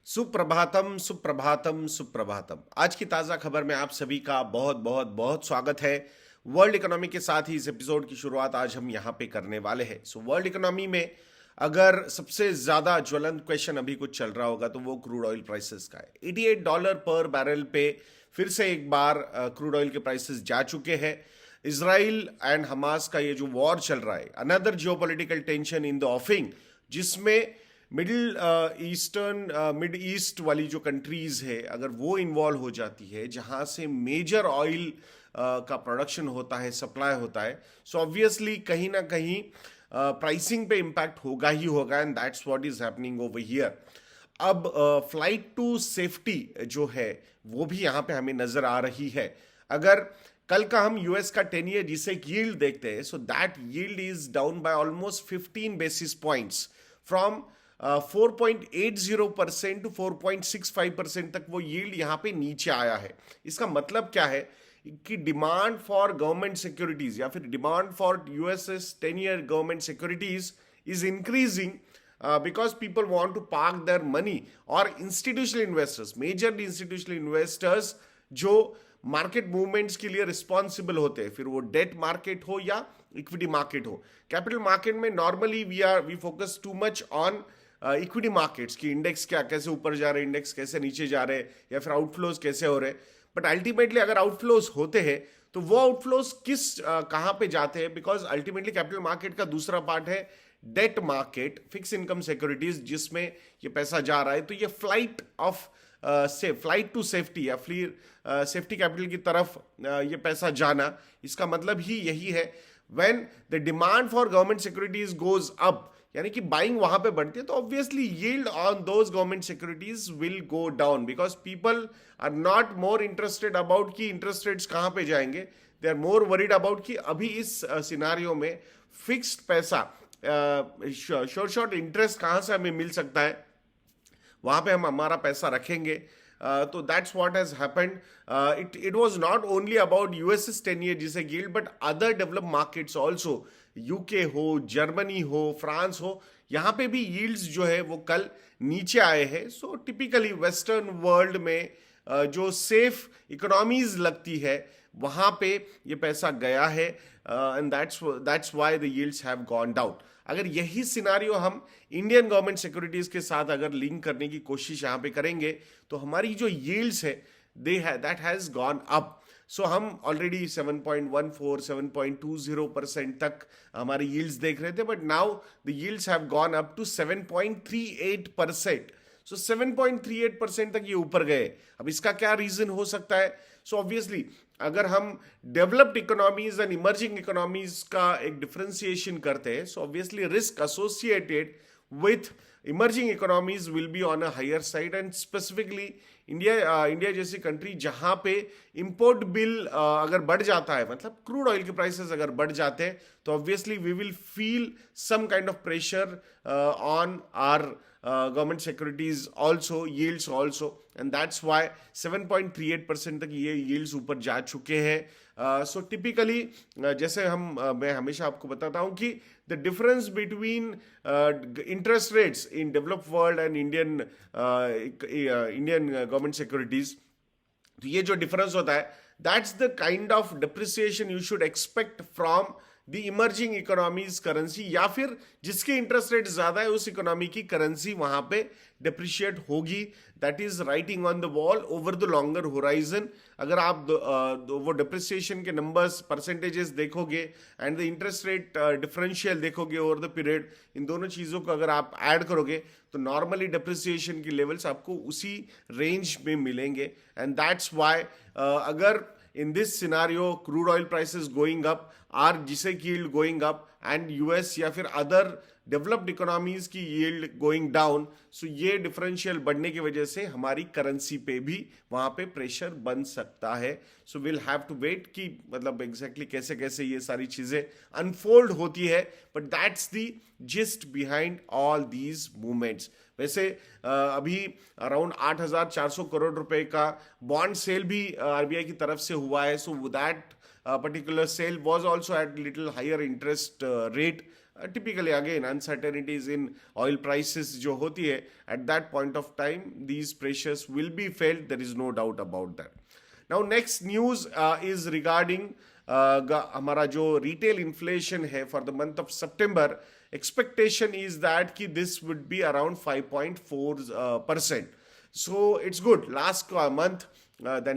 सुप्रभातम सुप्रभातम सुप्रभातम। आज की ताजा खबर में आप सभी का बहुत बहुत बहुत स्वागत है। वर्ल्ड इकोनॉमी के साथ ही इस एपिसोड की शुरुआत आज हम यहाँ पे करने वाले हैं। वर्ल्ड इकोनॉमी में अगर सबसे ज्यादा ज्वलंत क्वेश्चन अभी कुछ चल रहा होगा तो वो क्रूड ऑयल प्राइसेस का है। $88 पर बैरल पे फिर से एक बार क्रूड ऑयल के प्राइसेस जा चुके हैं। इसराइल एंड हमास का ये जो वॉर चल रहा है, another geopolitical tension in the offing, जिसमें मिड ईस्ट वाली जो कंट्रीज है अगर वो इन्वॉल्व हो जाती है, जहां से मेजर ऑयल का प्रोडक्शन होता है, सप्लाई होता है, सो ऑब्वियसली कहीं ना कहीं प्राइसिंग पे इम्पैक्ट होगा ही होगा। And that's what is happening over here. अब फ्लाइट टू सेफ्टी जो है वो भी यहाँ पे हमें नजर आ रही है। अगर कल का हम यूएस का 10 ईयर जिसे यील्ड देखते हैं, so that yield is down by almost 15 basis points from 4.80% to 4.65% तक वो यील्ड यहाँ पे नीचे आया है। इसका मतलब क्या है कि डिमांड फॉर गवर्नमेंट सिक्योरिटीज या फिर demand for USS 10 year government securities is increasing because people want to park their money, और institutional investors, majorly institutional investors जो मार्केट मूवमेंट्स के लिए रिस्पॉन्सिबल होते हैं, फिर वो डेट मार्केट हो या इक्विटी मार्केट हो। कैपिटल मार्केट में normally we focus too much on equity markets की इंडेक्स क्या कैसे ऊपर जा रहे हैं, इंडेक्स कैसे नीचे जा रहे हैं, या फिर आउटफ्लोज कैसे हो रहे हैं। बट अल्टीमेटली अगर आउटफ्लोज होते हैं तो वो आउटफ्लोज कहाँ पे जाते हैं, बिकॉज अल्टीमेटली कैपिटल मार्केट का दूसरा पार्ट है debt market, fix income securities, जिसमें ये पैसा जा रहा है। तो ये फ्लाइट टू सेफ्टी या फिर सेफ्टी कैपिटल की तरफ ये पैसा जाना, इसका मतलब ही यही है। When the demand for government securities goes up, यानी कि बाइंग वहां पे बढ़ती है, तो obviously yield on those government securities will go down, because people are not more interested about कि इंटरेस्ट रेट्स कहां पे जाएंगे। They are more worried about कि अभी इस सिनारियो में फिक्स्ड पैसा, शॉर्ट इंटरेस्ट कहां से हमें मिल सकता है, वहां पे हम हमारा पैसा रखेंगे। तो that's what has happened. It was not only about US's 10 year जिसे gilt, but other develop markets also, UK हो, जर्मनी हो, फ्रांस हो, यहाँ पे भी यील्ड्स जो है वो कल नीचे आए हैं। सो टिपिकली वेस्टर्न वर्ल्ड में जो सेफ इकोनॉमीज लगती है वहां पे ये पैसा गया है, and that's why the yields have gone down. अगर यही सिनारियो हम इंडियन गवर्नमेंट सिक्योरिटीज के साथ अगर लिंक करने की कोशिश यहां पे करेंगे तो हमारी जो यील्ड्स है दैट हैज गॉन अप। सो हम ऑलरेडी 7.14 7.20% तक हमारी यील्ड्स देख रहे थे, but now the yields have gone up to 7.38%। So 7.38% तक ये ऊपर गए। अब इसका क्या रीजन हो सकता है? सो ऑब्वियसली अगर हम developed economies and emerging economies का एक डिफरेंशिएशन करते हैं, so obviously risk associated with emerging economies will be on a higher side, and specifically India जैसी कंट्री जहां पे इंपोर्ट बिल अगर बढ़ जाता है, मतलब क्रूड ऑयल के प्राइसेस अगर बढ़ जाते हैं, तो obviously we will feel some kind of pressure on our government securities also, yields also, and that's why 7.38% तक ये yields ऊपर जा चुके हैं। सो टिपिकली जैसे मैं हमेशा आपको बताता हूँ कि the difference between interest rates in developed world and Indian government securities, तो ये जो डिफरेंस होता है, that's the kind of depreciation you should expect from the emerging economies currency, या फिर जिसके इंटरेस्ट रेट ज्यादा है उस इकोनॉमी की करेंसी वहां पे डिप्रिशिएट होगी। That is writing on the wall over the longer horizon. अगर आप वो डिप्रिसिएशन के नंबर्स, परसेंटेजेस देखोगे and the interest rate differential देखोगे ओवर द पीरियड, इन दोनों चीजों को अगर आप ऐड करोगे तो नॉर्मली डिप्रिसिएशन की लेवल्स आपको उसी रेंज में मिलेंगे। एंड दैट्स व्हाई अगर in this scenario crude oil prices going up or जिसे yield going up and US या फिर other developed economies की yield going down, so ये differential बढ़ने की वजह से हमारी करेंसी पे भी वहां पे प्रेशर बन सकता है। So will have to wait कि मतलब एग्जैक्टली कैसे कैसे ये सारी चीजें अनफोल्ड होती है, but that's the gist behind all these movements. वैसे अभी अराउंड 8,400 करोड़ रुपए का बॉन्ड सेल भी आरबीआई की तरफ से हुआ है। So that particular sale was also at little higher interest rate, typically again uncertainties in oil prices जो होती है, at that point of time these pressures will be felt, there is no doubt about that. Now next news is regarding हमारा जो retail inflation है for the month of September. Expectation is that कि this would be around 5.4%. So it's good. Last month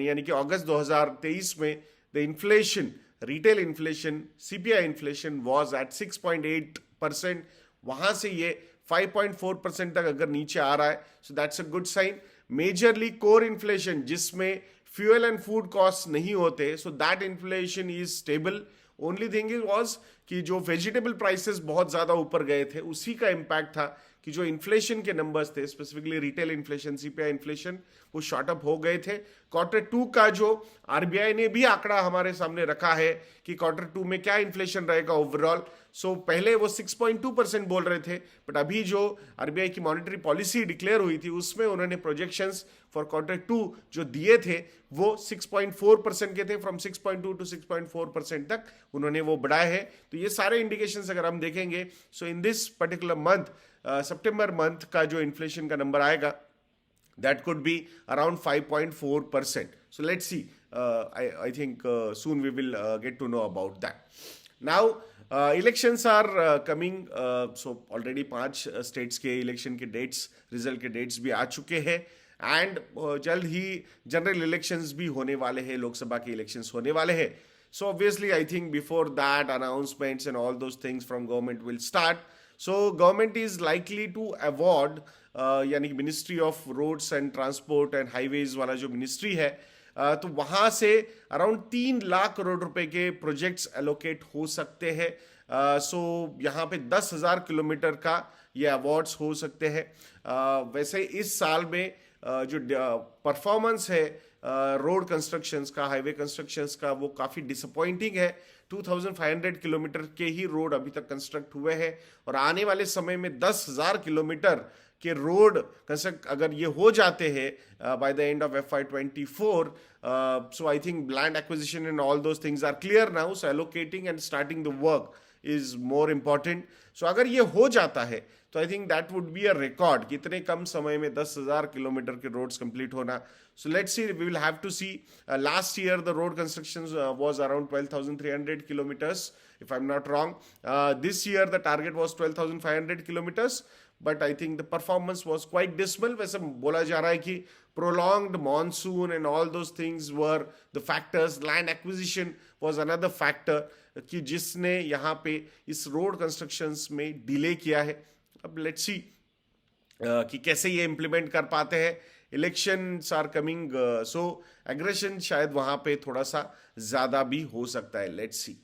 यानी कि अगस्त 2023 में the inflation, retail inflation, CPI inflation was at 6.8%. वहां से ये 5.4% तक अगर नीचे आ रहा है, so that's a good sign. Majorly core inflation जिसमें फ्यूल एंड फूड कॉस्ट नहीं होते, so that inflation is stable. Only thing is was कि जो वेजिटेबल प्राइसेस बहुत ज्यादा ऊपर गए थे, उसी का इम्पैक्ट था कि जो इन्फ्लेशन के नंबर्स थे, specifically retail inflation, CPI inflation, वो शॉर्ट अप हो गए थे. Q2 का जो आरबीआई ने भी आंकड़ा हमारे सामने रखा है कि Q2 में क्या इन्फ्लेशन रहेगा ओवरऑल. सो पहले वो 6.2% बोल रहे थे, बट अभी जो आरबीआई की मॉनेटरी पॉलिसी डिक्लेयर हुई थी उसमें उन्होंने प्रोजेक्शंस फॉर Q2 जो दिए थे वो 6.4% के थे. फ्रॉम 6.2 to 6.4% तक उन्होंने वो बढ़ाए हैं. तो ये सारे इंडिकेशंस अगर हम देखेंगे, so in this particular month, September month का जो इन्फ्लेशन का नंबर आएगा, that could be around 5.4%. So let's see. I think soon we will get to know about that. Now, elections are coming. So already 5 states के election के dates, result के dates भी आ चुके हैं. And जल्द ही general elections भी होने वाले हैं, लोकसभा के elections होने वाले हैं. So obviously I think before that announcements and all those things from government will start. So government is likely to award यानी कि ministry of roads and transport and highways वाला जो मिनिस्ट्री है, तो वहां से अराउंड 3 लाख करोड़ रुपए के प्रोजेक्ट्स एलोकेट हो सकते हैं. सो यहाँ पे 10,000 किलोमीटर का ये अवार्ड्स हो सकते हैं. वैसे इस साल में जो परफॉर्मेंस है रोड कंस्ट्रक्शंस का, हाईवे कंस्ट्रक्शंस का, वो काफ़ी डिसअपॉइंटिंग है. 2,500 किलोमीटर के ही रोड अभी तक कंस्ट्रक्ट हुए हैं, और आने वाले समय में 10,000 किलोमीटर के रोड कंस्ट्रक्ट अगर ये हो जाते हैं by the end of FY24, so I think land acquisition and all those things are clear now. So allocating and starting the work is more important. So अगर ये हो जाता है तो I think that would be a record कि इतने कम समय में 10,000 किलोमीटर के रोड्स कंप्लीट होना. So let's see, we will have to see. Last year the road construction was around 12,300 kilometers, if I'm not wrong. This year the target was 12,500 kilometers, but I think the performance was quite dismal. वैसे बोला जा रहा है कि prolonged monsoon and all those things were the factors. Land acquisition was another factor कि जिसने यहाँ पे इस road constructions में delay किया है. अब let's see कि कैसे ये implement कर पाते हैं. Elections are coming, so aggression शायद वहां पे थोड़ा सा ज्यादा भी हो सकता है. Let's see.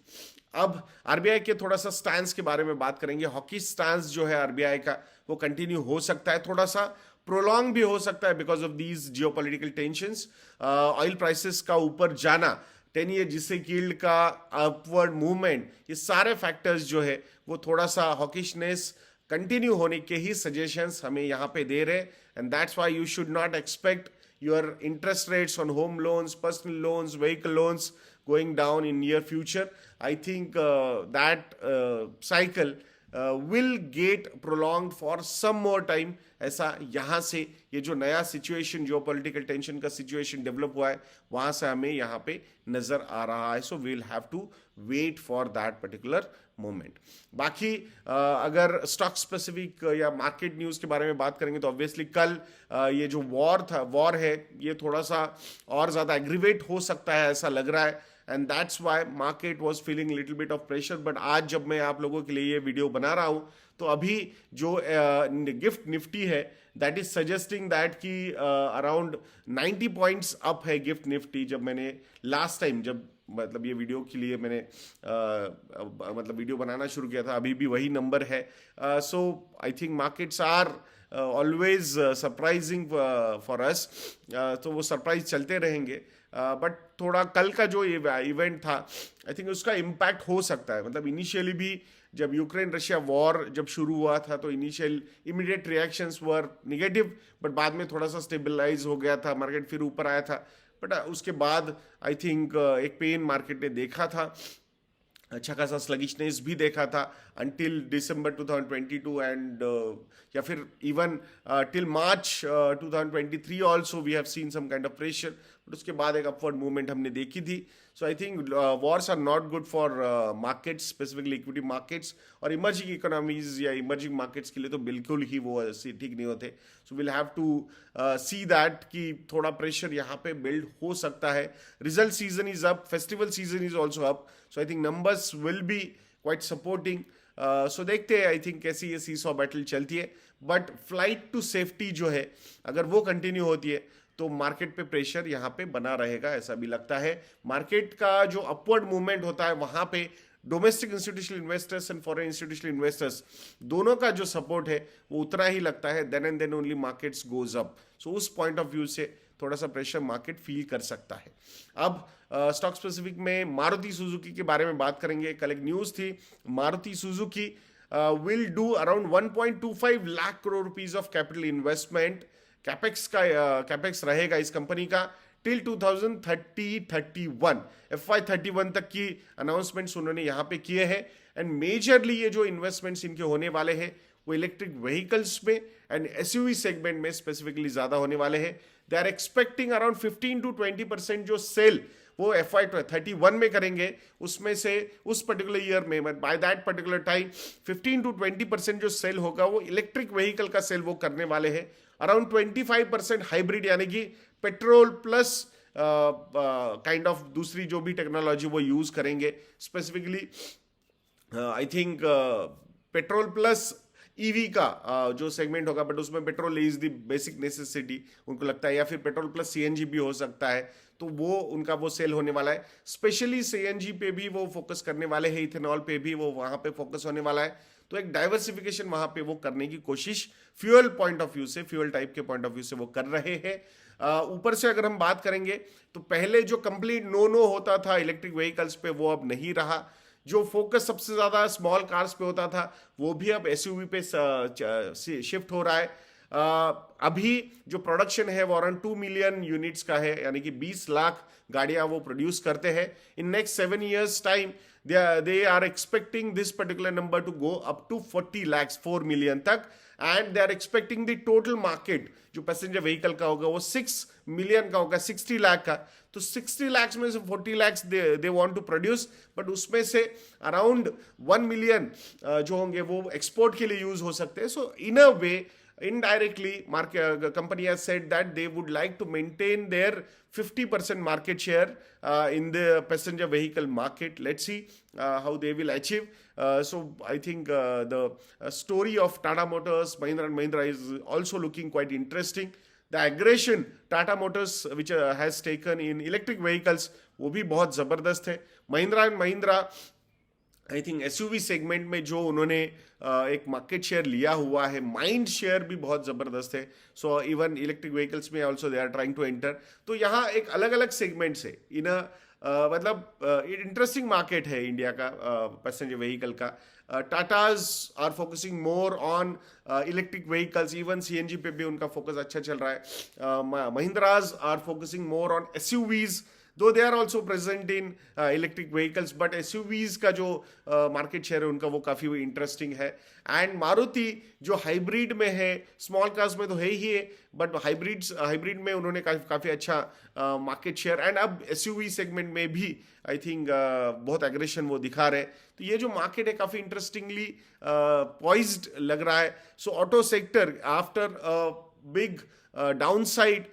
अब आरबीआई के थोड़ा सा स्टैंस के बारे में बात करेंगे. हॉकी स्टैंस जो है आरबीआई का, वो कंटिन्यू हो सकता है, थोड़ा सा प्रोलॉन्ग भी हो सकता है because of these geopolitical tensions. Oil prices का ऊपर जाना, 10 ईयर जिससे यील्ड का अपवर्ड मूवमेंट, ये सारे फैक्टर्स जो है वो थोड़ा सा हॉकिशनेस कंटिन्यू होने के ही सजेशंस हमें यहाँ पे दे रहे. And that's why you should not expect your interest rates on home loans, personal loans, vehicle loans going down in near future. I think that cycle will get prolonged for some more time. ऐसा यहाँ से ये जो नया situation, जो political tension का situation develop हुआ है, वहाँ से हमें यहाँ पे नजर आ रहा है. So we will have to wait for that particular moment. बाकी अगर स्टॉक स्पेसिफिक या मार्केट न्यूज के बारे में बात करेंगे तो ऑब्वियसली कल ये जो वॉर है ये थोड़ा सा और ज्यादा एग्रीवेट हो सकता है ऐसा लग रहा है. And that's why market was feeling little bit of pressure. But आज जब मैं आप लोगों के लिए ये वीडियो बना रहा हूँ तो अभी जो गिफ्ट निफ्टी है दैट इज सजेस्टिंग दैट कि अराउंड 90 पॉइंट्स अप है गिफ्ट निफ्टी. जब मैंने लास्ट टाइम जब मतलब ये वीडियो के लिए मैंने मतलब वीडियो बनाना शुरू किया था, अभी भी वही नंबर है. So I think markets are always surprising for us. तो वो सरप्राइज चलते रहेंगे. बट थोड़ा कल का जो इवेंट था आई थिंक उसका इम्पैक्ट हो सकता है. मतलब इनिशियली भी जब यूक्रेन रशिया वॉर जब शुरू हुआ था तो initial immediate reactions were negative, but बाद में थोड़ा सा स्टेबलाइज हो गया था मार्केट, फिर ऊपर आया था. बट उसके बाद आई थिंक एक पेन मार्केट ने देखा था, अच्छा खासा स्लगिशनेस भी देखा था. until December 2022 and या फिर even till March 2023 also we have seen some kind of pressure, but उसके बाद एक upward movement हमने देखी थी. So I think wars are not good for markets, specifically equity markets, और emerging economies या emerging markets के लिए तो बिल्कुल ही वो ऐसे ठीक नहीं होते. So we'll have to see that कि थोड़ा pressure यहाँ पे build हो सकता है. Result season is up, festival season is also up, so I think numbers will be quite supporting. So देखते हैं, आई थिंक कैसी ये सीसॉ बैटल चलती है, बट फ्लाइट टू सेफ्टी जो है अगर वो कंटिन्यू होती है तो मार्केट पे प्रेशर यहाँ पे बना रहेगा, ऐसा भी लगता है. मार्केट का जो अपवर्ड मूवमेंट होता है वहां पे domestic institutional investors and foreign institutional investors दोनों का जो सपोर्ट है वो उतना ही लगता है. Then and then only markets goes up. So उस पॉइंट ऑफ व्यू से थोड़ा सा प्रेशर मार्केट फील कर सकता है. अब स्टॉक स्पेसिफिक में मारुति सुजुकी के बारे में बात करेंगे. कल एक न्यूज थी, Maruti Suzuki will do around 1.25 lakh crore rupees of capital investment. Capex रहेगा इस कंपनी का टिल 2030-31 FY31 तक की अनाउंसमेंट्स उन्होंने यहाँ पे किए हैं. एंड मेजरली ये जो इन्वेस्टमेंट्स इनके होने वाले हैं वो इलेक्ट्रिक व्हीकल्स में एंड एसयूवी सेगमेंट में स्पेसिफिकली ज्यादा होने वाले हैं. They are expecting around 15 to 20% जो सेल वो FY31 में करेंगे. उसमें से उस पर्टिकुलर ईयर में by that particular time 15 to 20% जो सेल होगा वो इलेक्ट्रिक व्हीकल का सेल वो करने वाले हैं. अराउंड 25% हाइब्रिड यानी कि पेट्रोल प्लस काइंड ऑफ दूसरी जो भी टेक्नोलॉजी वो यूज करेंगे. Specifically I think petrol plus EV का जो सेगमेंट होगा, बट उसमें petrol is the basic necessity उनको लगता है, या फिर पेट्रोल प्लस सीएनजी भी हो सकता है. तो वो उनका वो सेल होने वाला है. स्पेशली सीएनजी पे भी वो फोकस करने वाले हैं, इथेनॉल पे भी वो वहां पे फोकस होने वाला है. तो एक डाइवर्सिफिकेशन वहां पे वो करने की कोशिश फ्यूल पॉइंट ऑफ व्यू से, फ्यूल टाइप के पॉइंट ऑफ व्यू से वो कर रहे हैं. ऊपर से अगर हम बात करेंगे तो पहले जो कंप्लीट नो होता था इलेक्ट्रिक व्हीकल्स पे वो अब नहीं रहा. जो फोकस सबसे ज्यादा स्मॉल कार्स पे होता था वो भी अब एसयूवी पे शिफ्ट हो रहा है. अभी जो प्रोडक्शन है वो अराउंड 2 मिलियन यूनिट्स का है, यानी कि 20 लाख गाड़ियां वो प्रोड्यूस करते हैं. In next 7 years time they are expecting this particular number to go up to 40 lakhs, 4 million तक. and they are expecting the total market जो पैसेंजर व्हीकल का होगा वो 6 मिलियन का होगा, 60 लाख का. तो 60 lakhs में से 40 lakhs they want to produce, but उसमें से अराउंड 1 मिलियन जो होंगे वो एक्सपोर्ट के लिए यूज हो सकते हैं. सो इन अ वे indirectly company has said that they would like to maintain their 50% market share in the passenger vehicle market. Let's see how they will achieve. So I think the story of Tata Motors, Mahindra and Mahindra is also looking quite interesting. The aggression Tata Motors which has taken in electric vehicles वो भी बहुत जबरदस्त है. Mahindra and Mahindra I think SUV segment में जो उन्होंने एक market share लिया हुआ है, माइंड शेयर भी बहुत जबरदस्त है. सो इवन इलेक्ट्रिक व्हीकल्स में also they are trying to enter. तो यहाँ एक अलग अलग सेगमेंट्स है इन मतलब इंटरेस्टिंग मार्केट है इंडिया का पैसेंजर व्हीकल का. Tatas are focusing more on electric vehicles, even CNG पे भी उनका फोकस अच्छा चल रहा है. Mahindras are focusing more on SUVs, though they are also present in electric vehicles, but SUVs का जो मार्केट शेयर है उनका वो काफी इंटरेस्टिंग है. एंड मारुति जो हाइब्रिड में है, स्मॉल कार्स में तो है ही है, बट हाइब्रिड में उन्होंने काफी अच्छा मार्केट शेयर. एंड अब एसयूवी सेगमेंट में भी आई थिंक बहुत एग्रेशन वो दिखा रहे हैं. तो ये जो मार्केट है काफी इंटरेस्टिंगली पॉइज्ड लग रहा है. So auto sector after big downside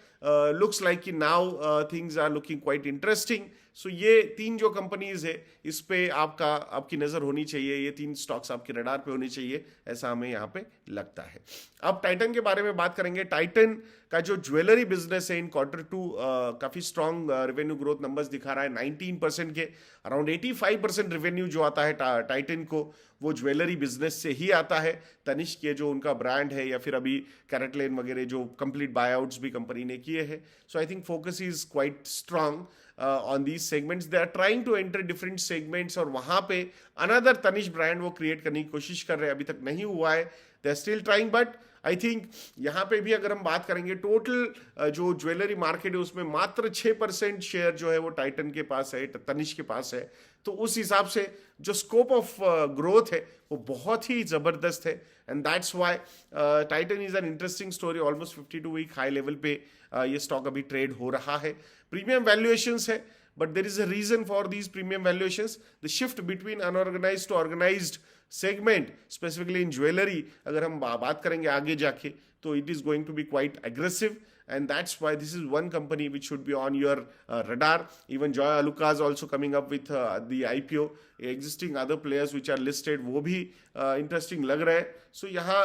looks like कि now things are looking quite interesting. So ये तीन जो कंपनीज है इस पे आपकी नजर होनी चाहिए, ये तीन स्टॉक्स आपके रडार पे होनी चाहिए, ऐसा हमें यहाँ पे लगता है. अब टाइटन के बारे में बात करेंगे. टाइटन का जो ज्वेलरी बिजनेस है इन Q2 काफी स्ट्रॉन्ग रेवेन्यू ग्रोथ नंबर्स दिखा रहा है. 19% के अराउंड 85% रेवेन्यू जो आता है टाइटन को वो ज्वेलरी बिजनेस से ही आता है. तनिष्क ये जो उनका ब्रांड है, या फिर अभी कैरेटलेन वगैरह जो कंप्लीट बायआउट्स भी कंपनी ने किए हैं. So I think focus is quite strong on these segments. They are trying to enter different segments और वहां पे another तनिष्क ब्रांड वो क्रिएट करने की कोशिश कर रहे हैं. अभी तक नहीं हुआ है, they are still trying, but I think यहाँ पे भी अगर हम बात करेंगे टोटल जो ज्वेलरी मार्केट है उसमें मात्र 6% शेयर जो है वो टाइटन के पास है, तनिष्क के पास है। तो उस हिसाब से जो स्कोप ऑफ ग्रोथ है वो बहुत ही जबरदस्त है, and that's why Titan is an interesting story. Almost 52 week high level पे ये स्टॉक अभी ट्रेड हो रहा है। प्रीमियम वैल्यूएशंस है, but there is a reason for these premium valuations. The shift between unorganized to organized segment, specifically in jewelry, अगर हम बात करेंगे आगे जाके, तो it is going to be quite aggressive, and that's why this is one company which should be on your radar. Even Joy Alucas also coming up with the IPO. Existing other players which are listed, वो भी interesting लग रहा है. So यहाँ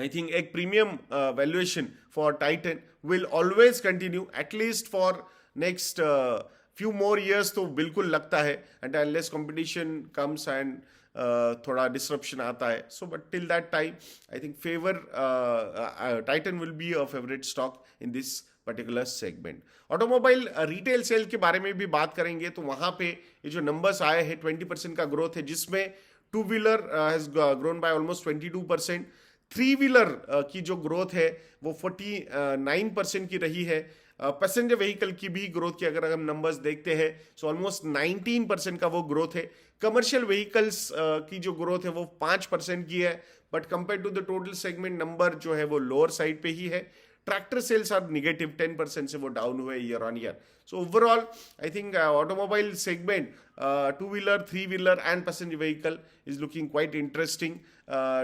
I think एक premium valuation for Titan will always continue at least for next few more years, तो बिल्कुल लगता है, and unless competition comes and थोड़ा disruption आता है. So but till that time I think favor Titan will be a favorite stock in this particular segment. Automobile retail sale के बारे में भी बात करेंगे, तो वहां पे ये जो नंबर्स आए हैं 20% का ग्रोथ है, जिसमें two wheeler has grown by almost 22%, three wheeler की जो ग्रोथ है वो 49% की रही है। पैसेंजर व्हीकल की भी ग्रोथ की अगर हम नंबर्स देखते हैं सो ऑलमोस्ट 19% का वो ग्रोथ है। कमर्शियल व्हीकल्स की जो ग्रोथ है वो 5% की है, but compare to the total segment number जो है वो लोअर साइड पे ही है। ट्रैक्टर सेल्स आर निगेटिव 10% से वो डाउन हुए year on year. So overall I think automobile segment, two wheeler, three wheeler and passenger vehicle is looking quite interesting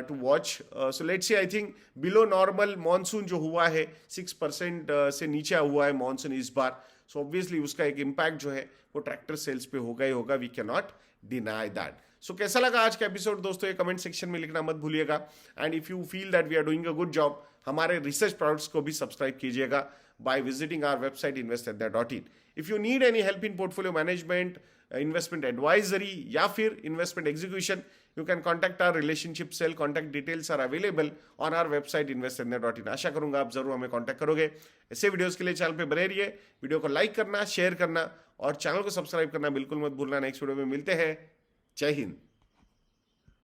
to watch. So let's see, I think below normal monsoon जो हुआ है 6% से नीचे हुआ है monsoon इस बार, so obviously उसका एक इम्पैक्ट जो है वो ट्रैक्टर सेल्स पे होगा ही होगा, we can not deny that. So कैसा लगा आज का एपिसोड दोस्तों, ये कमेंट सेक्शन में लिखना मत भूलिएगा, and if you feel that we are doing a good job, हमारे रिसर्च प्रोडक्ट्स को भी सब्सक्राइब कीजिएगा by visiting our website investindia.in। If you need any help in portfolio management, investment advisory या फिर investment execution, you can contact our relationship cell. Contact details are available on our website investindia.in। आशा करूंगा आप जरूर हमें contact करोगे। ऐसे videos के लिए चैनल पे बने रहिए, वीडियो को लाइक करना, शेयर करना और चैनल को सब्सक्राइब करना बिल्कुल मत भूलना। नेक्स्ट वीडियो में मिलते हैं। जय हिंद।